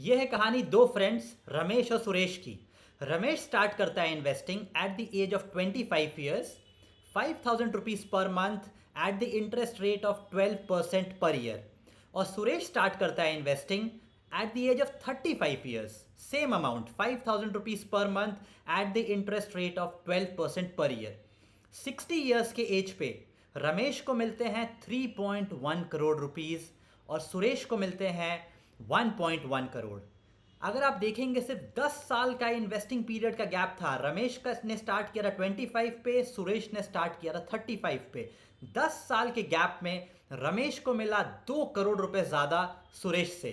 यह है कहानी दो फ्रेंड्स रमेश और सुरेश की। रमेश स्टार्ट करता है investing at the age of 25 years, 5,000 rupees per month at the interest rate of 12% per year. और सुरेश स्टार्ट करता है investing at the age of 35 years, same amount 5,000 rupees per month at the interest rate of 12% per year. 60 years के as पे रमेश को मिलते हैं 3.1 crore rupees और सुरेश को मिलते हैं 1.1 करोड़। अगर आप देखेंगे सिर्फ 10 साल का इन्वेस्टिंग पीरियड का गैप था। रमेश का ने स्टार्ट किया था 25 पे, सुरेश ने स्टार्ट किया था 35 पे। 10 साल के गैप में रमेश को मिला 2 करोड़ रुपए ज्यादा सुरेश से।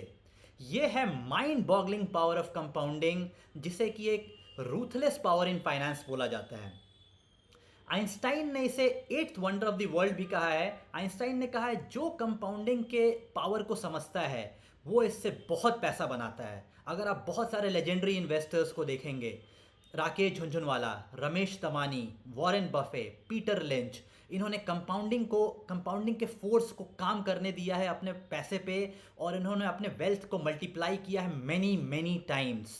यह है mind boggling power of compounding, जिसे कि एक रूथलेस पावर इन फाइनेंस बोला जाता है। आइंस्टाइन ने इसे eighth wonder of the world भी कहा है। आइंस्टाइन ने कहा है जो कंपाउंडिंग के पावर को समझता है वो इससे बहुत पैसा बनाता है। अगर आप बहुत सारे लेजेंडरी इन्वेस्टर्स को देखेंगे, Rakesh Jhunjhunwala, Ramesh Damani, Warren Buffett, Peter Lynch, इन्होंने कंपाउंडिंग के फोर्स को काम करने दिया है अपने पैसे पे, और इन्होंने अपने वेल्थ को मल्टीप्लाई किया है many many times.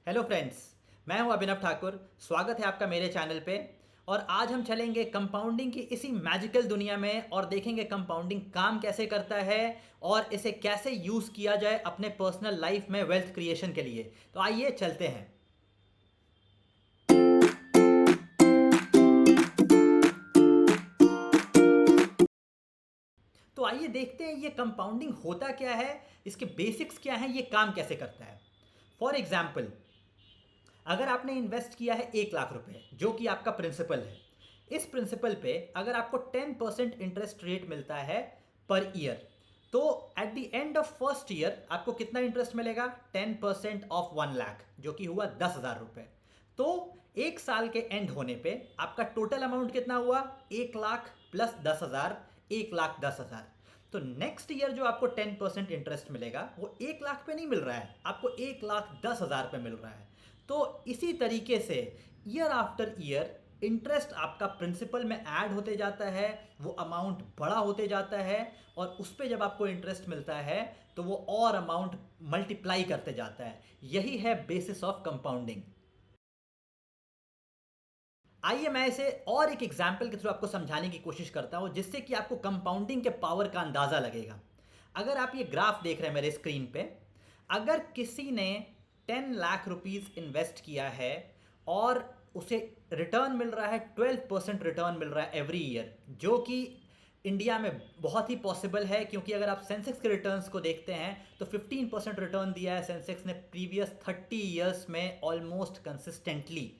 Hello friends, मैं हूं अभिनव ठाकुर। स्वागत है आपका मेरे चैनल पे। और आज हम चलेंगे कंपाउंडिंग की इसी मैजिकल दुनिया में और देखेंगे कंपाउंडिंग काम कैसे करता है और इसे कैसे यूज किया जाए अपने पर्सनल लाइफ में वेल्थ क्रिएशन के लिए। तो आइए चलते हैं। तो आइए देखते हैं ये कंपाउंडिंग होता क्या है, इसके बेसिक्स क्या हैं, ये काम कैसे करता है। फॉर एग्जाम्पल, अगर आपने इन्वेस्ट किया है 1 लाख रुपए जो कि आपका प्रिंसिपल है, इस प्रिंसिपल पे अगर आपको 10% इंटरेस्ट रेट मिलता है पर ईयर, तो at the end of first year आपको कितना इंटरेस्ट मिलेगा? 10% ऑफ 1 लाख, जो कि हुआ 10,000 रुपए। तो 1 साल के एंड होने पे आपका टोटल अमाउंट कितना हुआ? 1 लाख प्लस 10,000, 1,10,000। तो नेक्स्ट ईयर जो आपको 10% इंटरेस्ट मिलेगा वो 1 लाख पे नहीं मिल रहा है, आपको 1,10,000 पे मिल रहा है। तो इसी तरीके से ईयर आफ्टर ईयर इंटरेस्ट आपका प्रिंसिपल में ऐड होते जाता है, वो अमाउंट बड़ा होते जाता है, और उस पर जब आपको इंटरेस्ट मिलता है तो वो और अमाउंट मल्टीप्लाई करते जाता है। यही है बेसिस ऑफ कंपाउंडिंग। आइए मैं इसे और एक एग्जाम्पल के थ्रू आपको समझाने की कोशिश करता हूं, जिससे कि आपको कंपाउंडिंग के पावर का अंदाजा लगेगा। अगर आप ये ग्राफ देख रहे हैं मेरे स्क्रीन पे, अगर किसी ने 10 लाख रुपीज इन्वेस्ट किया है और उसे रिटर्न मिल रहा है, 12% रिटर्न मिल रहा है एवरी ईयर, जो कि इंडिया में बहुत ही पॉसिबल है, क्योंकि अगर आप सेंसेक्स के रिटर्न्स को देखते हैं तो 15% रिटर्न दिया है सेंसेक्स ने प्रीवियस 30 ईयर्स में ऑलमोस्ट कंसिस्टेंटली।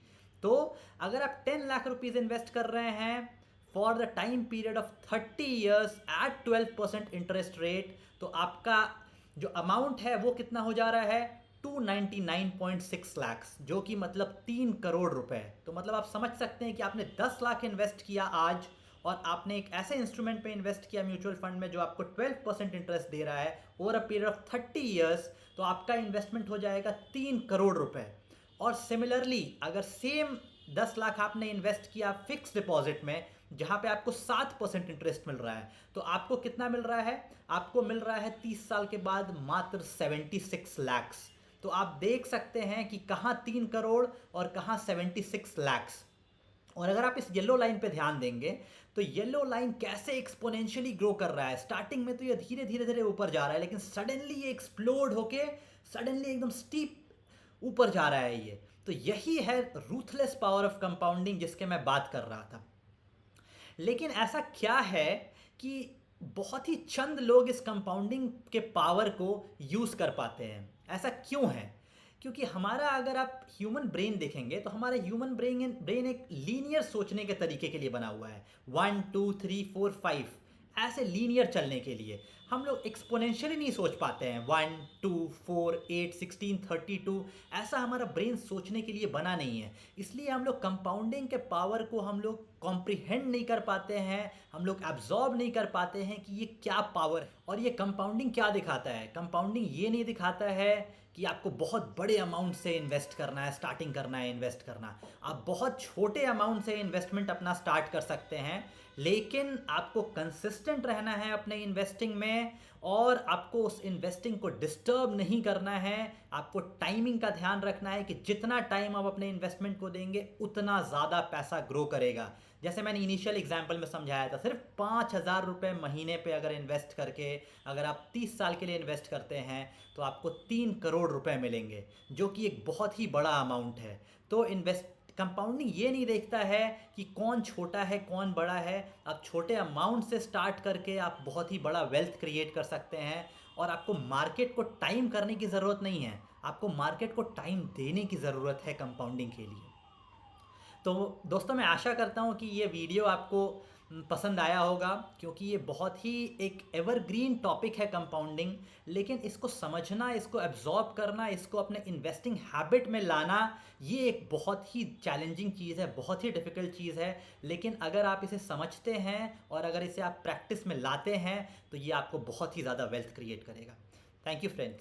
तो अगर आप 10 लाख रुपीज इन्वेस्ट कर रहे हैं for the time period of 30 years at 12% interest rate, तो आपका जो अमाउंट है वो कितना हो जा रहा है? 299.6 लैक्स, जो कि मतलब 3 करोड़ रुपए। तो मतलब आप समझ सकते हैं कि आपने 10 लाख इन्वेस्ट किया आज, और आपने एक ऐसे इंस्ट्रूमेंट पे इन्वेस्ट किया म्यूचुअल फंड में जो आपको 12% इंटरेस्ट दे रहा है over a period of 30 years, तो आपका इन्वेस्टमेंट हो जाएगा 3 करोड़ रुपए। और सिमिलरली अगर सेम 10 लाख आपने इन्वेस्ट किया फिक्स डिपॉजिट में, जहां पे आपको 7% इंटरेस्ट मिल रहा है, तो आपको कितना मिल रहा है? आपको मिल रहा है 30 साल के बाद मात्र 76 लैक्स। तो आप देख सकते हैं कि कहां 3 करोड़ और कहां 76 लैक्स। और अगर आप इस येलो लाइन पे ध्यान देंगे तो येलो लाइन कैसे एक्सपोनेंशियली ग्रो कर रहा है। स्टार्टिंग में तो ये धीरे धीरे धीरे ऊपर जा रहा है, लेकिन सडनली ये एक्सप्लोड होके सडनली एकदम स्टीप ऊपर जा रहा है ये। तो यही है रूथलेस पावर ऑफ कंपाउंडिंग जिसके मैं बात कर रहा था। लेकिन ऐसा क्या है कि बहुत ही चंद लोग इस कंपाउंडिंग के पावर को यूज कर पाते हैं। ऐसा क्यों है? क्योंकि हमारा अगर आप ह्यूमन ब्रेन देखेंगे तो हमारा ह्यूमन ब्रेन एक लीनियर सोचने के तरीके के लिए बना हुआ है। 1 2 3 4 5 ऐसे लीनियर चलने के लिए। हम लोग एक्सपोनेंशियली नहीं सोच पाते हैं। 1 2 4 8 16 32, ऐसा हमारा ब्रेन सोचने के लिए बना नहीं है। इसलिए हम लोग कंपाउंडिंग के पावर को हम लोग कॉम्प्रिहेंड नहीं कर पाते हैं, हम लोग एब्जॉर्ब नहीं कर पाते हैं कि ये क्या पावर है। और ये कंपाउंडिंग क्या दिखाता है? कंपाउंडिंग ये नहीं दिखाता है कि आपको बहुत बड़े अमाउंट से इन्वेस्ट करना है, स्टार्टिंग करना है इन्वेस्ट करना। आप बहुत छोटे अमाउंट से इन्वेस्टमेंट अपना स्टार्ट कर सकते हैं, लेकिन आपको कंसिस्टेंट रहना है अपने इन्वेस्टिंग में, और आपको उस इन्वेस्टिंग को डिस्टर्ब नहीं करना है। आपको टाइमिंग का ध्यान रखना है कि जितना टाइम आप अपने इन्वेस्टमेंट को देंगे उतना ज़्यादा पैसा ग्रो करेगा। जैसे मैंने इनिशियल एग्जाम्पल में समझाया था, सिर्फ 5,000 रुपये महीने पे अगर इन्वेस्ट करके अगर आप 30 साल के लिए इन्वेस्ट करते हैं तो आपको 3 करोड़ रुपए मिलेंगे, जो कि एक बहुत ही बड़ा अमाउंट है। तो इन्वेस्ट कंपाउंडिंग ये नहीं देखता है कि कौन छोटा है कौन बड़ा है। आप छोटे अमाउंट से स्टार्ट करके आप बहुत ही बड़ा वेल्थ क्रिएट कर सकते हैं, और आपको मार्केट को टाइम करने की ज़रूरत नहीं है, आपको मार्केट को टाइम देने की ज़रूरत है कंपाउंडिंग के लिए। तो दोस्तों, मैं आशा करता हूँ कि ये वीडियो आपको पसंद आया होगा, क्योंकि ये बहुत ही एक एवरग्रीन टॉपिक है कंपाउंडिंग। लेकिन इसको समझना, इसको एब्जॉर्ब करना, इसको अपने इन्वेस्टिंग हैबिट में लाना, ये एक बहुत ही चैलेंजिंग चीज़ है, बहुत ही डिफ़िकल्ट चीज़ है। लेकिन अगर आप इसे समझते हैं और अगर इसे आप प्रैक्टिस में लाते हैं तो ये आपको बहुत ही ज़्यादा वेल्थ क्रिएट करेगा। Thank you friends.